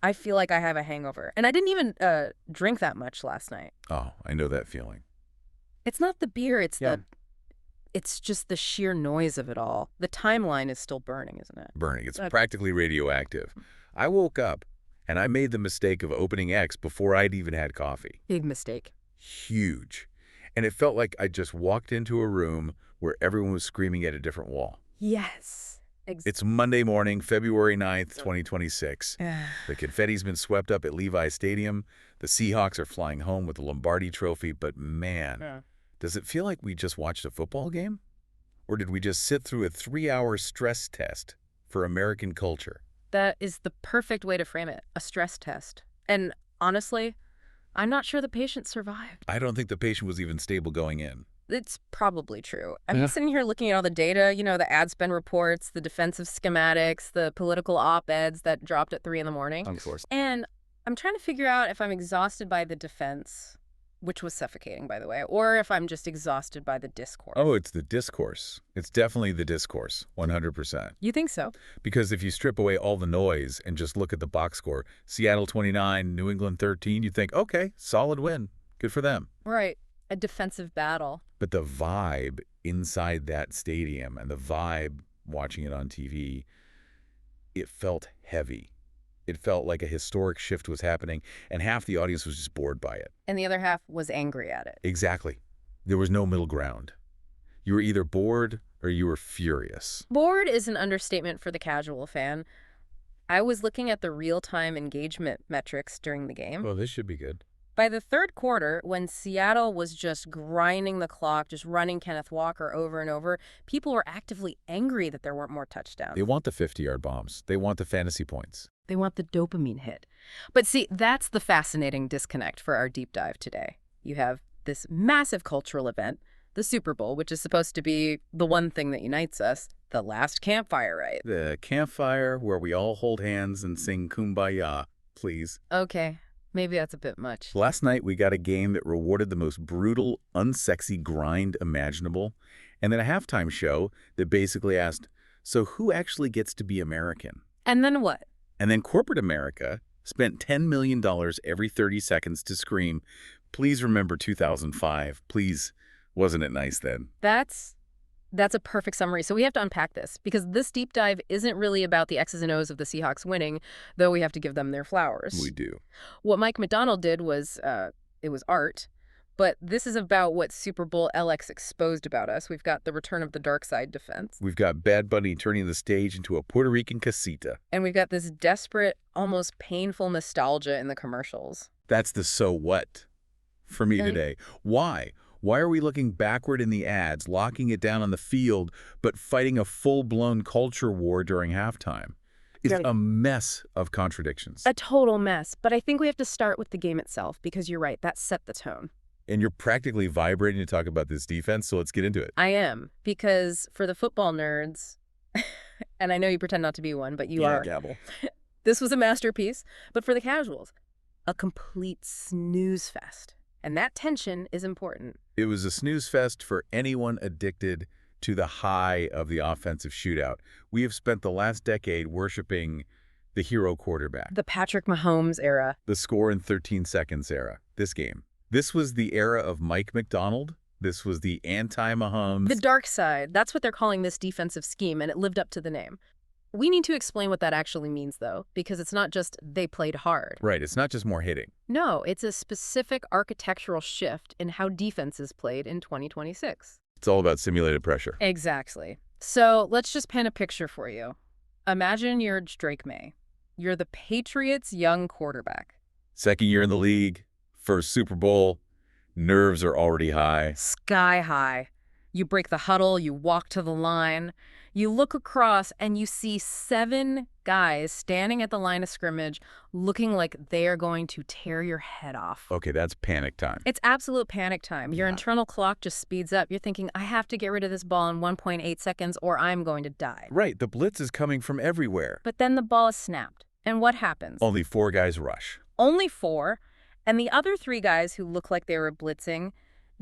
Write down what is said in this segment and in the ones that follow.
I feel like I have a hangover. And I didn't even drink that much last night. Oh, I know that feeling. It's not the beer, Yeah. it's just the sheer noise of it all. The timeline is still burning, isn't it? Burning. It's practically radioactive. I woke up, and I made the mistake of opening X before I'd even had coffee. Big mistake. Huge. And it felt like I just walked into a room where everyone was screaming at a different wall. Yes. It's Monday morning, February 9th, 2026. The confetti's been swept up at Levi's Stadium. The Seahawks are flying home with the Lombardi Trophy, but man, does it feel like we just watched a football game? Or did we just sit through a 3-hour stress test for American culture? That is the perfect way to frame it, a stress test. And honestly, I'm not sure the patient survived. I don't think the patient was even stable going in. It's probably true. I'm sitting here looking at all the data, the ad spend reports, the defensive schematics, the political op-eds that dropped at 3 in the morning. Of course. And I'm trying to figure out if I'm exhausted by the defense, which was suffocating, by the way, or if I'm just exhausted by the discourse. Oh, it's the discourse. It's definitely the discourse, 100%. You think so? Because if you strip away all the noise and just look at the box score, Seattle 29, New England 13, you think, okay, solid win. Good for them. Right. A defensive battle. But the vibe inside that stadium and the vibe watching it on TV, it felt heavy. It felt like a historic shift was happening, and half the audience was just bored by it. And the other half was angry at it. Exactly. There was no middle ground. You were either bored or you were furious. Bored is an understatement for the casual fan. I was looking at the real-time engagement metrics during the game. Well, this should be good. By the third quarter, when Seattle was just grinding the clock, just running Kenneth Walker over and over, people were actively angry that there weren't more touchdowns. They want the 50-yard bombs. They want the fantasy points. They want the dopamine hit. But see, that's the fascinating disconnect for our deep dive today. You have this massive cultural event, the Super Bowl, which is supposed to be the one thing that unites us, the last campfire, right? The campfire where we all hold hands and sing Kumbaya, please. Okay. Maybe that's a bit much. Last night, we got a game that rewarded the most brutal, unsexy grind imaginable, and then a halftime show that basically asked, so who actually gets to be American? And then what? And then corporate America spent $10 million every 30 seconds to scream, please remember 2005, please. Wasn't it nice then? That's a perfect summary. So we have to unpack this, because this deep dive isn't really about the X's and O's of the Seahawks winning, though we have to give them their flowers. We do. What Mike McDonald did was, it was art, but this is about what Super Bowl LX exposed about us. We've got the return of the Darkside defense. We've got Bad Bunny turning the stage into a Puerto Rican casita. And we've got this desperate, almost painful nostalgia in the commercials. That's the so what for me today. Why? Why are we looking backward in the ads, locking it down on the field, but fighting a full-blown culture war during halftime? It's a mess of contradictions. A total mess. But I think we have to start with the game itself, because you're right, that set the tone. And you're practically vibrating to talk about this defense, so let's get into it. I am, because for the football nerds, and I know you pretend not to be one, but you are. Gabble. This was a masterpiece. But for the casuals, a complete snooze fest. And that tension is important. It was a snooze fest for anyone addicted to the high of the offensive shootout. We have spent the last decade worshiping the hero quarterback. The Patrick Mahomes era. The score in 13 seconds era. This game. This was the era of Mike McDonald. This was the anti-Mahomes. The dark side. That's what they're calling this defensive scheme, and it lived up to the name. We need to explain what that actually means, though, because it's not just they played hard. Right, it's not just more hitting. No, it's a specific architectural shift in how defenses played in 2026. It's all about simulated pressure. Exactly. So let's just paint a picture for you. Imagine you're Drake May. You're the Patriots' young quarterback. Second year in the league, first Super Bowl, nerves are already high. Sky high. You break the huddle, you walk to the line. You look across and you see 7 guys standing at the line of scrimmage looking like they are going to tear your head off. Okay, that's panic time. It's absolute panic time. Your internal clock just speeds up. You're thinking, I have to get rid of this ball in 1.8 seconds or I'm going to die. Right, the blitz is coming from everywhere. But then the ball is snapped. And what happens? Only 4 guys rush. Only 4. And the other 3 guys who look like they were blitzing,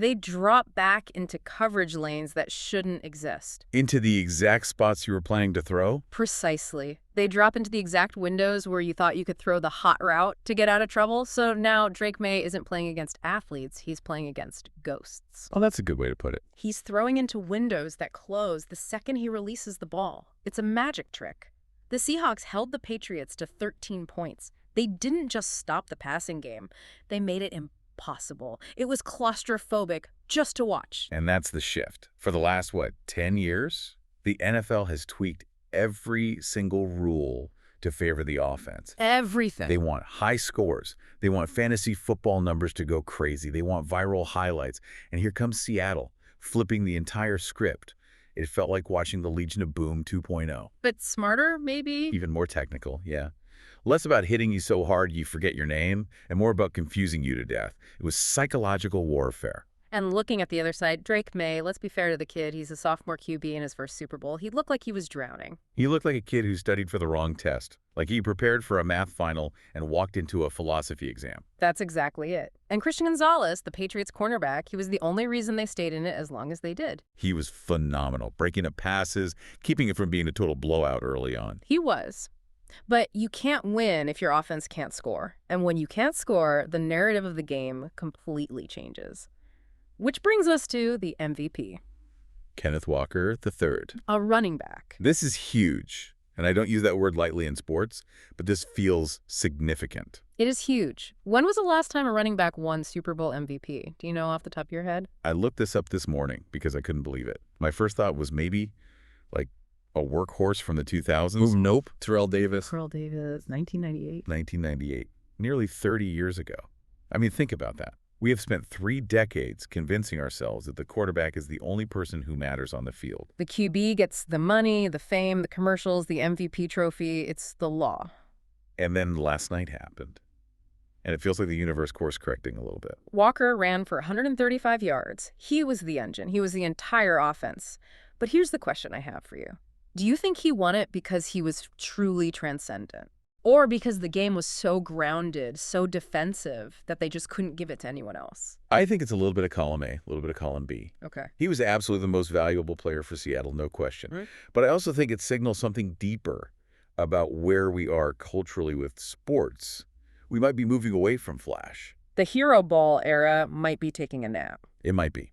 They drop back into coverage lanes that shouldn't exist. Into the exact spots you were planning to throw? Precisely. They drop into the exact windows where you thought you could throw the hot route to get out of trouble. So now Drake May isn't playing against athletes, he's playing against ghosts. Oh, that's a good way to put it. He's throwing into windows that close the second he releases the ball. It's a magic trick. The Seahawks held the Patriots to 13 points. They didn't just stop the passing game. They made it impossible. It was claustrophobic just to watch. And that's the shift. For the last, 10 years? The NFL has tweaked every single rule to favor the offense. Everything. They want high scores. They want fantasy football numbers to go crazy. They want viral highlights. And here comes Seattle, flipping the entire script. It felt like watching the Legion of Boom 2.0. But smarter, maybe? Even more technical, yeah. Less about hitting you so hard you forget your name, and more about confusing you to death. It was psychological warfare. And looking at the other side, Drake May, let's be fair to the kid, he's a sophomore QB in his first Super Bowl. He looked like he was drowning. He looked like a kid who studied for the wrong test, like he prepared for a math final and walked into a philosophy exam. That's exactly it. And Christian Gonzalez, the Patriots cornerback, he was the only reason they stayed in it as long as they did. He was phenomenal, breaking up passes, keeping it from being a total blowout early on. He was. But you can't win if your offense can't score. And when you can't score, the narrative of the game completely changes. Which brings us to the MVP. Kenneth Walker III. A running back. This is huge, and I don't use that word lightly in sports, but this feels significant. It is huge. When was the last time a running back won Super Bowl MVP? Do you know off the top of your head? I looked this up this morning because I couldn't believe it. My first thought was maybe like a workhorse from the 2000s. Nope. Terrell Davis. Terrell Davis, 1998. 1998. Nearly 30 years ago. I mean, think about that. We have spent 3 decades convincing ourselves that the quarterback is the only person who matters on the field. The QB gets the money, the fame, the commercials, the MVP trophy. It's the law. And then last night happened. And it feels like the universe course-correcting a little bit. Walker ran for 135 yards. He was the engine. He was the entire offense. But here's the question I have for you. Do you think he won it because he was truly transcendent? Or because the game was so grounded, so defensive, that they just couldn't give it to anyone else? I think it's a little bit of column A, a little bit of column B. Okay. He was absolutely the most valuable player for Seattle, no question. Right. But I also think it signals something deeper about where we are culturally with sports. We might be moving away from flash. The hero ball era might be taking a nap. It might be.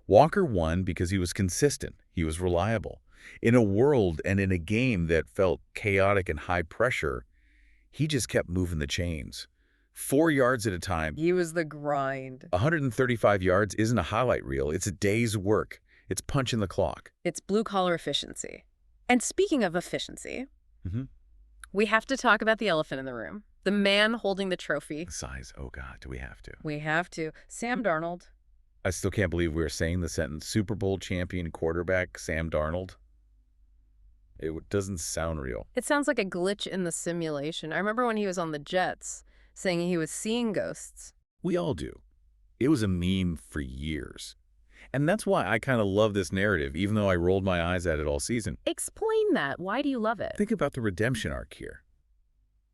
Walker won because he was consistent. He was reliable. In a world and in a game that felt chaotic and high pressure, he just kept moving the chains. 4 yards at a time. He was the grind. 135 yards isn't a highlight reel. It's a day's work. It's punching the clock. It's blue-collar efficiency. And speaking of efficiency, Mm-hmm. we have to talk about the elephant in the room. The man holding the trophy. Size. Oh, God, do we have to? We have to. Sam Darnold. I still can't believe we're saying the sentence Super Bowl champion quarterback Sam Darnold. It doesn't sound real. It sounds like a glitch in the simulation. I remember when he was on the Jets saying he was seeing ghosts. We all do. It was a meme for years. And that's why I kind of love this narrative, even though I rolled my eyes at it all season. Explain that. Why do you love it? Think about the redemption arc here.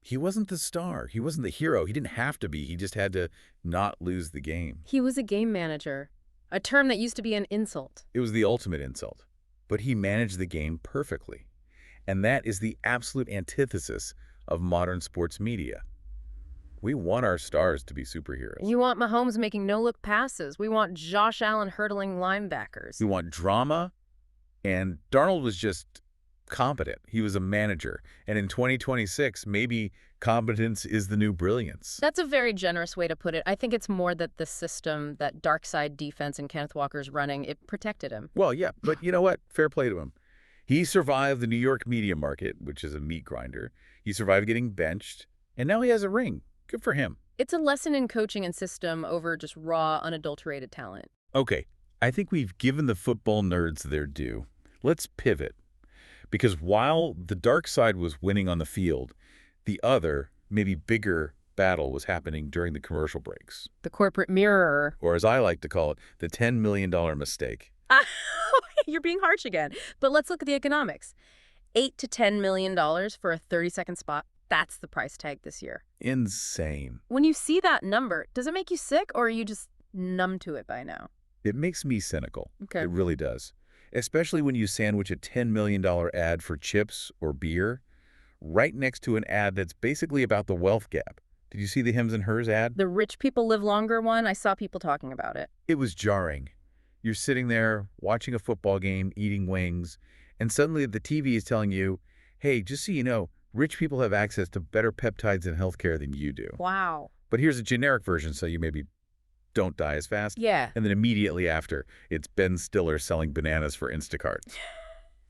He wasn't the star. He wasn't the hero. He didn't have to be. He just had to not lose the game. He was a game manager, a term that used to be an insult. It was the ultimate insult. But he managed the game perfectly. And that is the absolute antithesis of modern sports media. We want our stars to be superheroes. You want Mahomes making no-look passes. We want Josh Allen hurdling linebackers. We want drama, and Darnold was just competent. He was a manager. And in 2026, maybe competence is the new brilliance. That's a very generous way to put it. I think it's more that the system, that Darkside defense and Kenneth Walker's running, it protected him. Well, yeah, but you know what? Fair play to him. He survived the New York media market, which is a meat grinder. He survived getting benched, and now he has a ring. Good for him. It's a lesson in coaching and system over just raw, unadulterated talent. Okay, I think we've given the football nerds their due. Let's pivot. Because while the dark side was winning on the field, the other, maybe bigger, battle was happening during the commercial breaks. The corporate mirror. Or as I like to call it, the $10 million mistake. You're being harsh again. But let's look at the economics. $8 to $10 million for a 30-second spot. That's the price tag this year. Insane. When you see that number, does it make you sick or are you just numb to it by now? It makes me cynical. Okay. It really does. Especially when you sandwich a $10 million ad for chips or beer right next to an ad that's basically about the wealth gap. Did you see the Hims and Hers ad? The rich people live longer one, I saw people talking about it. It was jarring. You're sitting there watching a football game, eating wings, and suddenly the TV is telling you, hey, just so you know, rich people have access to better peptides and healthcare than you do. Wow. But here's a generic version so you maybe don't die as fast. Yeah. And then immediately after, it's Ben Stiller selling bananas for Instacart.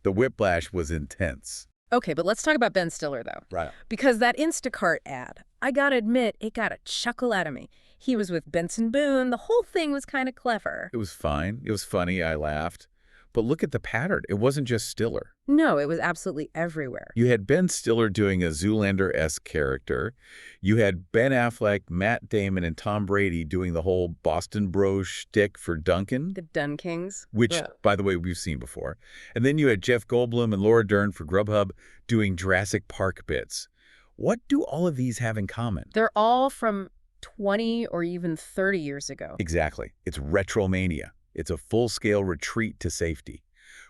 The whiplash was intense. Okay, but let's talk about Ben Stiller, though. Right. Because that Instacart ad, I gotta admit, it got a chuckle out of me. He was with Benson Boone. The whole thing was kind of clever. It was fine. It was funny. I laughed. But look at the pattern. It wasn't just Stiller. No, it was absolutely everywhere. You had Ben Stiller doing a Zoolander-esque character. You had Ben Affleck, Matt Damon, and Tom Brady doing the whole Boston bro shtick for Duncan. The Dun Kings. Which, by the way, we've seen before. And then you had Jeff Goldblum and Laura Dern for Grubhub doing Jurassic Park bits. What do all of these have in common? They're all from 20 or even 30 years ago. Exactly. It's retromania. It's a full-scale retreat to safety.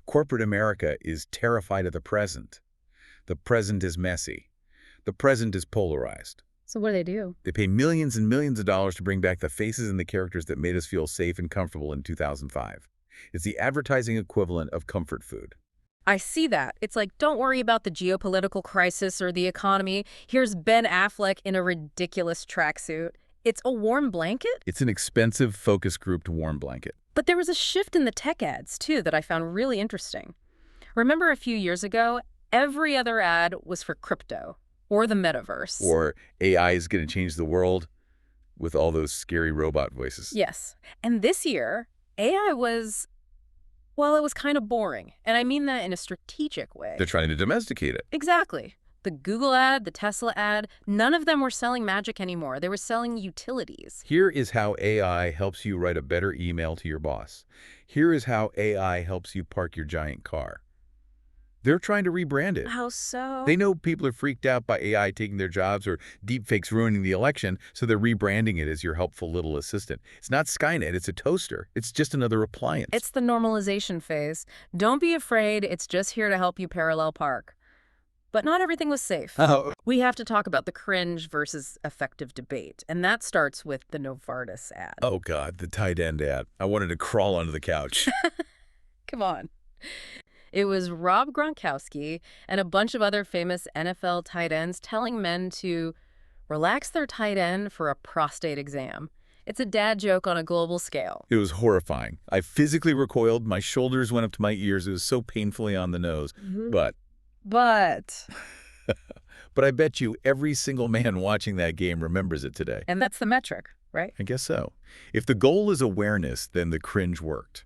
Corporate America is terrified of the present. The present is messy. The present is polarized. So what do they do? They pay millions and millions of dollars to bring back the faces and the characters that made us feel safe and comfortable in 2005. It's the advertising equivalent of comfort food. I see that. It's like, don't worry about the geopolitical crisis or the economy. Here's Ben Affleck in a ridiculous tracksuit. It's a warm blanket? It's an expensive, focus-grouped warm blanket. But there was a shift in the tech ads, too, that I found really interesting. Remember a few years ago, every other ad was for crypto or the metaverse. Or AI is going to change the world with all those scary robot voices. Yes. And this year, AI was, well, it was kind of boring. And I mean that in a strategic way. They're trying to domesticate it. Exactly. The Google ad, the Tesla ad, none of them were selling magic anymore. They were selling utilities. Here is how AI helps you write a better email to your boss. Here is how AI helps you park your giant car. They're trying to rebrand it. How so? They know people are freaked out by AI taking their jobs or deepfakes ruining the election, so they're rebranding it as your helpful little assistant. It's not Skynet, it's a toaster. It's just another appliance. It's the normalization phase. Don't be afraid, it's just here to help you parallel park. But not everything was safe. Oh. We have to talk about the cringe versus effective debate, and that starts with the Novartis ad. Oh, God, the tight end ad. I wanted to crawl under the couch. Come on. It was Rob Gronkowski and a bunch of other famous NFL tight ends telling men to relax their tight end for a prostate exam. It's a dad joke on a global scale. It was horrifying. I physically recoiled. My shoulders went up to my ears. It was so painfully on the nose. But I bet you every single man watching that game remembers it today. And that's the metric, right? I guess so. If the goal is awareness, then the cringe worked.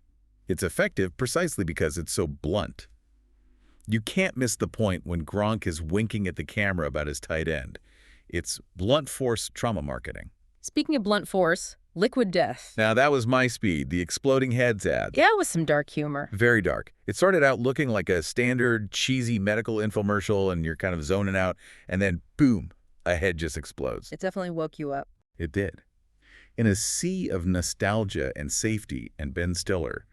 It's effective precisely because it's so blunt. You can't miss the point when Gronk is winking at the camera about his tight end. It's blunt force trauma marketing. Speaking of blunt force, Liquid Death. Now, that was my speed, the exploding heads ad. Yeah, with some dark humor. Very dark. It started out looking like a standard cheesy medical infomercial and you're kind of zoning out, and then boom, a head just explodes. It definitely woke you up. It did. In a sea of nostalgia and safety and Ben Stiller,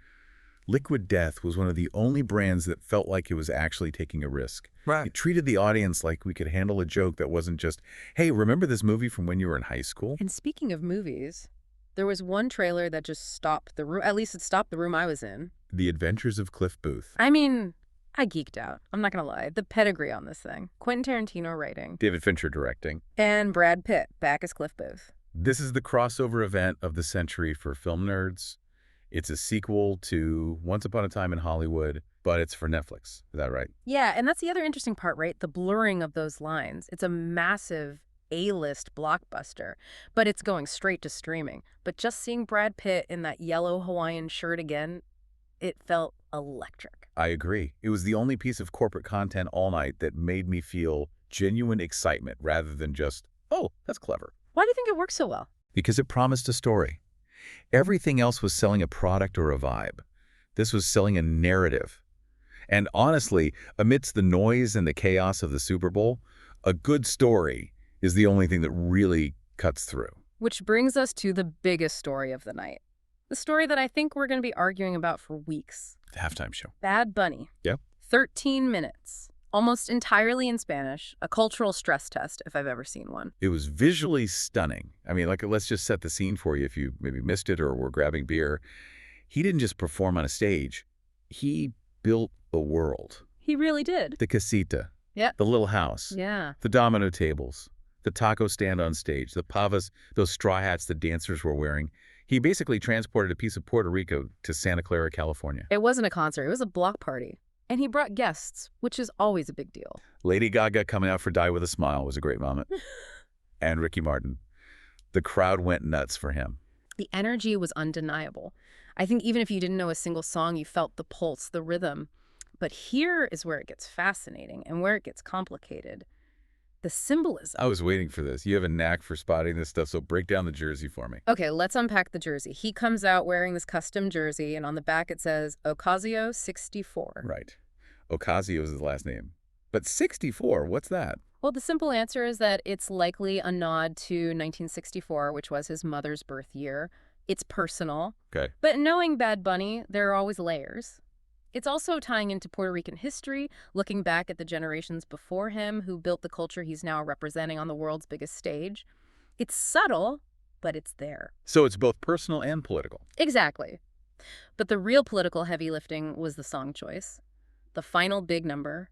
Liquid Death was one of the only brands that felt like it was actually taking a risk. Right. It treated the audience like we could handle a joke that wasn't just, hey, remember this movie from when you were in high school? And speaking of movies, there was one trailer that just stopped the room. At least it stopped the room I was in. The Adventures of Cliff Booth. I mean, I geeked out. I'm not going to lie. The pedigree on this thing. Quentin Tarantino writing. David Fincher directing. And Brad Pitt back as Cliff Booth. This is the crossover event of the century for film nerds. It's a sequel to Once Upon a Time in Hollywood, but it's for Netflix. Is that right? Yeah, and that's the other interesting part, right? The blurring of those lines. It's a massive A-list blockbuster, but it's going straight to streaming. But just seeing Brad Pitt in that yellow Hawaiian shirt again, it felt electric. I agree. It was the only piece of corporate content all night that made me feel genuine excitement rather than just, oh, that's clever. Why do you think it worked so well? Because it promised a story. Everything else was selling a product or a vibe. This was selling a narrative. And honestly, amidst the noise and the chaos of the Super Bowl, a good story is the only thing that really cuts through. Which brings us to the biggest story of the night. The story that I think we're going to be arguing about for weeks. The halftime show. Bad Bunny. Yep. 13 minutes. Almost entirely in Spanish. A cultural stress test, if I've ever seen one. It was visually stunning. I mean, like, let's just set the scene for you if you maybe missed it or were grabbing beer. He didn't just perform on a stage. He built a world. He really did. The casita. Yeah. The little house. Yeah. The domino tables. The taco stand on stage. The pavas, those straw hats the dancers were wearing. He basically transported a piece of Puerto Rico to Santa Clara, California. It wasn't a concert. It was a block party. And he brought guests, which is always a big deal. Lady Gaga coming out for Die With a Smile was a great moment. And Ricky Martin. The crowd went nuts for him. The energy was undeniable. I think even if you didn't know a single song, you felt the pulse, the rhythm. But here is where it gets fascinating and where it gets complicated. The symbolism. I was waiting for this. You have a knack for spotting this stuff, so break down the jersey for me. Okay, let's unpack the jersey. He comes out wearing this custom jersey, and on the back it says Ocasio 64. Right. Ocasio is his last name. But 64, what's that? Well, the simple answer is that it's likely a nod to 1964, which was his mother's birth year. It's personal. Okay. But knowing Bad Bunny, there are always layers. It's also tying into Puerto Rican history, looking back at the generations before him who built the culture he's now representing on the world's biggest stage. It's subtle, but it's there. So it's both personal and political. Exactly. But the real political heavy lifting was the song choice. The final big number,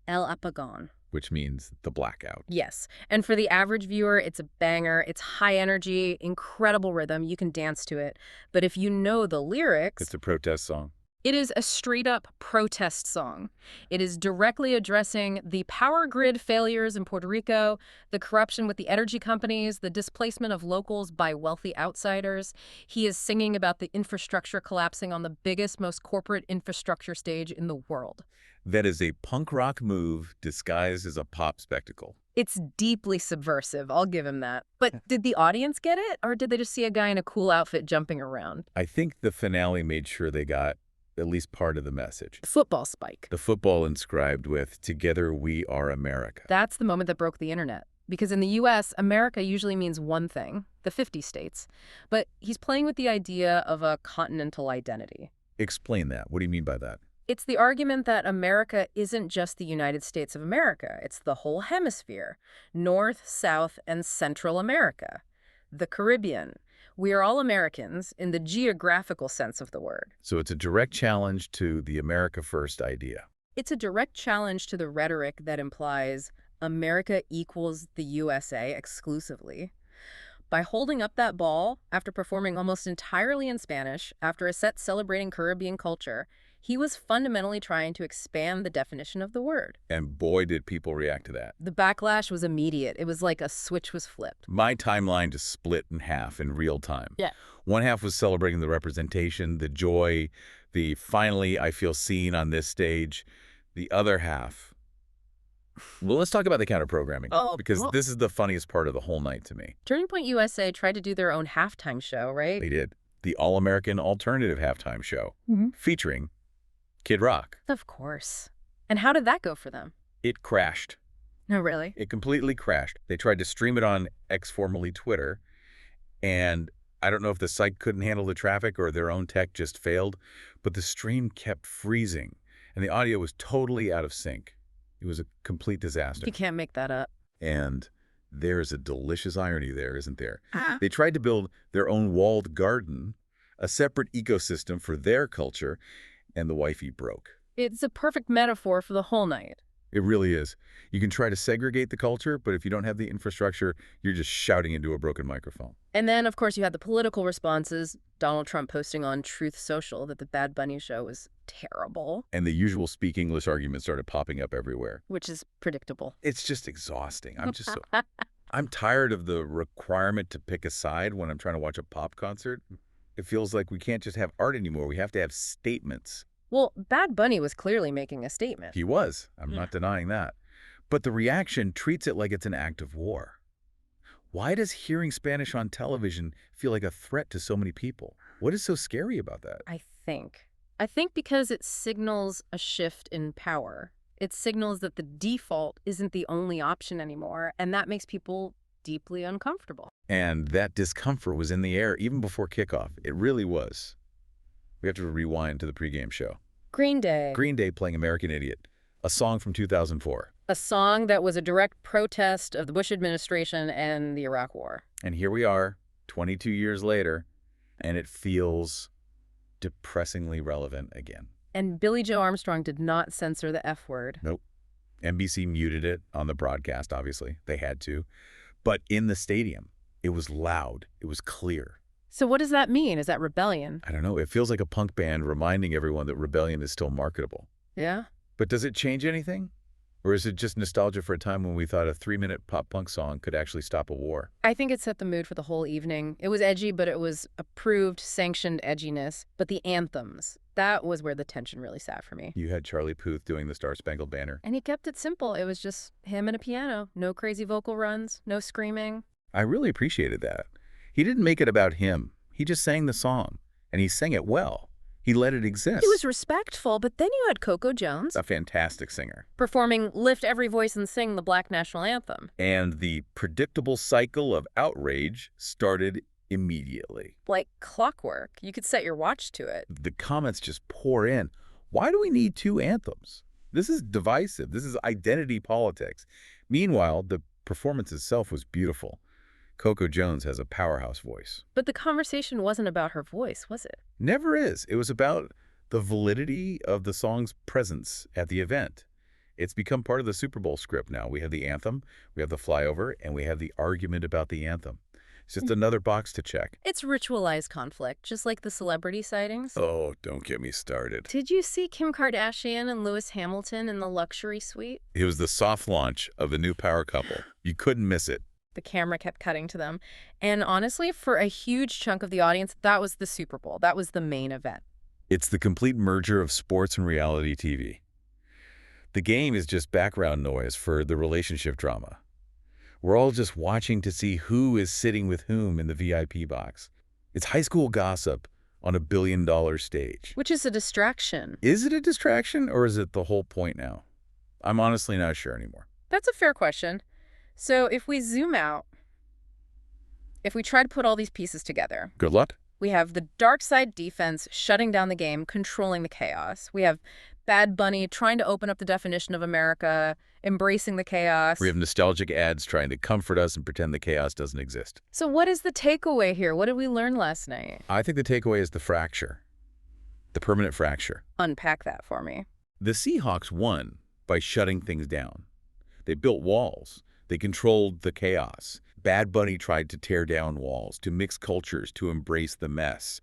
El Apagón. Which means the blackout. Yes. And for the average viewer, it's a banger. It's high energy, incredible rhythm. You can dance to it. But if you know the lyrics... It's a protest song. It is a straight-up protest song. It is directly addressing the power grid failures in Puerto Rico, the corruption with the energy companies, the displacement of locals by wealthy outsiders. He is singing about the infrastructure collapsing on the biggest, most corporate infrastructure stage in the world. That is a punk rock move disguised as a pop spectacle. It's deeply subversive, I'll give him that. But did the audience get it, or did they just see a guy in a cool outfit jumping around? I think the finale made sure they got at least part of the message. The football spike. The football inscribed with, "Together we are America." That's the moment that broke the internet. Because in the U.S., America usually means one thing, the 50 states. But he's playing with the idea of a continental identity. Explain that. What do you mean by that? It's the argument that America isn't just the United States of America. It's the whole hemisphere, North, South, and Central America, the Caribbean. We are all Americans in the geographical sense of the word. So it's a direct challenge to the America First idea. It's a direct challenge to the rhetoric that implies America equals the USA exclusively. By holding up that ball, after performing almost entirely in Spanish, after a set celebrating Caribbean culture, he was fundamentally trying to expand the definition of the word. And boy, did people react to that. The backlash was immediate. It was like a switch was flipped. My timeline just split in half in real time. Yeah. One half was celebrating the representation, the joy, the finally I feel seen on this stage. The other half... Well, let's talk about the counter-programming, because this is the funniest part of the whole night to me. Turning Point USA tried to do their own halftime show, right? They did. The All-American Alternative Halftime Show, featuring Kid Rock. Of course. And how did that go for them? It crashed. No, really? It completely crashed. They tried to stream it on X, formerly Twitter, and I don't know if the site couldn't handle the traffic or their own tech just failed, but the stream kept freezing, and the audio was totally out of sync. It was a complete disaster. You can't make that up. And there's a delicious irony there, isn't there? They tried to build their own walled garden, a separate ecosystem for their culture, and the wifey broke. It's a perfect metaphor for the whole night. It really is. You can try to segregate the culture, but if you don't have the infrastructure, you're just shouting into a broken microphone. And then, of course, you had the political responses. Donald Trump posting on Truth Social that the Bad Bunny show was terrible. And the usual speak English arguments started popping up everywhere. Which is predictable. It's just exhausting. I'm tired of the requirement to pick a side when I'm trying to watch a pop concert. It feels like we can't just have art anymore. We have to have statements. Well, Bad Bunny was clearly making a statement. He was. I'm not denying that. But the reaction treats it like it's an act of war. Why does hearing Spanish on television feel like a threat to so many people? What is so scary about that? I think because it signals a shift in power. It signals that the default isn't the only option anymore, and that makes people deeply uncomfortable. And that discomfort was in the air even before kickoff. It really was. We have to rewind to the pregame show. Green Day. Green Day playing American Idiot, a song from 2004. A song that was a direct protest of the Bush administration and the Iraq War. And here we are, 22 years later, and it feels depressingly relevant again. And Billie Joe Armstrong did not censor the F word. Nope. NBC muted it on the broadcast, obviously. They had to. But in the stadium, it was loud. It was clear. So what does that mean? Is that rebellion? I don't know. It feels like a punk band reminding everyone that rebellion is still marketable. Yeah? But does it change anything? Or is it just nostalgia for a time when we thought a 3-minute pop-punk song could actually stop a war? I think it set the mood for the whole evening. It was edgy, but it was approved, sanctioned edginess. But the anthems, that was where the tension really sat for me. You had Charlie Puth doing the Star-Spangled Banner. And he kept it simple. It was just him and a piano. No crazy vocal runs, no screaming. I really appreciated that. He didn't make it about him. He just sang the song, and he sang it well. He let it exist. He was respectful, but then you had Coco Jones, a fantastic singer, performing Lift Every Voice and Sing the Black National Anthem. And the predictable cycle of outrage started immediately. Like clockwork. You could set your watch to it. The comments just pour in. Why do we need 2 anthems? This is divisive. This is identity politics. Meanwhile, the performance itself was beautiful. Coco Jones has a powerhouse voice. But the conversation wasn't about her voice, was it? Never is. It was about the validity of the song's presence at the event. It's become part of the Super Bowl script now. We have the anthem, we have the flyover, and we have the argument about the anthem. It's just another box to check. It's ritualized conflict, just like the celebrity sightings. Oh, don't get me started. Did you see Kim Kardashian and Lewis Hamilton in the luxury suite? It was the soft launch of the new power couple. You couldn't miss it. The camera kept cutting to them. And honestly, for a huge chunk of the audience, that was the Super Bowl. That was the main event. It's the complete merger of sports and reality TV. The game is just background noise for the relationship drama. We're all just watching to see who is sitting with whom in the VIP box. It's high school gossip on a billion-dollar stage. Which is a distraction. Is it a distraction, or is it the whole point now? I'm honestly not sure anymore. That's a fair question. So if we zoom out, if we try to put all these pieces together. Good luck. We have the Darkside defense shutting down the game, controlling the chaos. We have Bad Bunny trying to open up the definition of America, embracing the chaos. We have nostalgic ads trying to comfort us and pretend the chaos doesn't exist. So what is the takeaway here? What did we learn last night? I think the takeaway is the fracture. The permanent fracture. Unpack that for me. The Seahawks won by shutting things down. They built walls. They controlled the chaos. Bad Bunny tried to tear down walls, to mix cultures, to embrace the mess.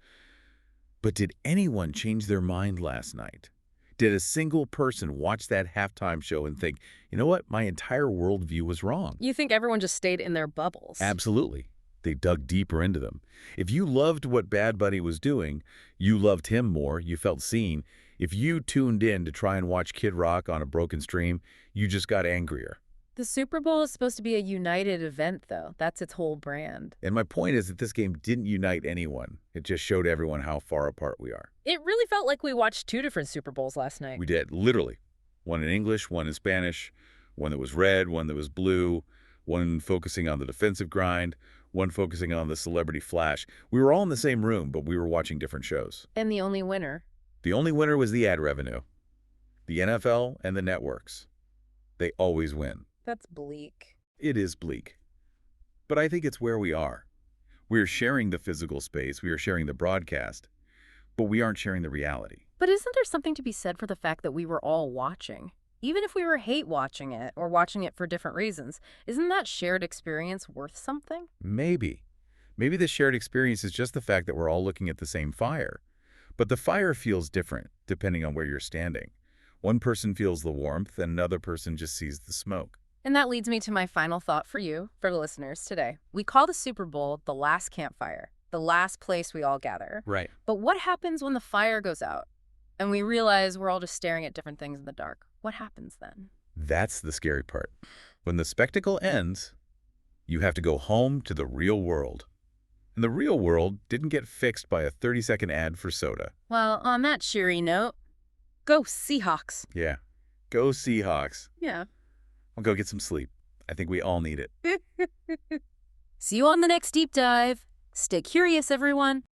But did anyone change their mind last night? Did a single person watch that halftime show and think, you know what, my entire worldview was wrong? You think everyone just stayed in their bubbles? Absolutely. They dug deeper into them. If you loved what Bad Bunny was doing, you loved him more, you felt seen. If you tuned in to try and watch Kid Rock on a broken stream, you just got angrier. The Super Bowl is supposed to be a united event, though. That's its whole brand. And my point is that this game didn't unite anyone. It just showed everyone how far apart we are. It really felt like we watched 2 different Super Bowls last night. We did, literally. One in English, one in Spanish, one that was red, one that was blue, one focusing on the defensive grind, one focusing on the celebrity flash. We were all in the same room, but we were watching different shows. And the only winner? The only winner was the ad revenue. The NFL and the networks. They always win. That's bleak. It is bleak. But I think it's where we are. We're sharing the physical space, we are sharing the broadcast, but we aren't sharing the reality. But isn't there something to be said for the fact that we were all watching? Even if we were hate watching it or watching it for different reasons, isn't that shared experience worth something? Maybe. Maybe the shared experience is just the fact that we're all looking at the same fire. But the fire feels different depending on where you're standing. One person feels the warmth and another person just sees the smoke. And that leads me to my final thought for you, for the listeners today. We call the Super Bowl the last campfire, the last place we all gather. Right. But what happens when the fire goes out and we realize we're all just staring at different things in the dark? What happens then? That's the scary part. When the spectacle ends, you have to go home to the real world. And the real world didn't get fixed by a 30-second ad for soda. Well, on that cheery note, go Seahawks. Yeah. Go Seahawks. Yeah. I'll go get some sleep. I think we all need it. See you on the next deep dive. Stay curious, everyone.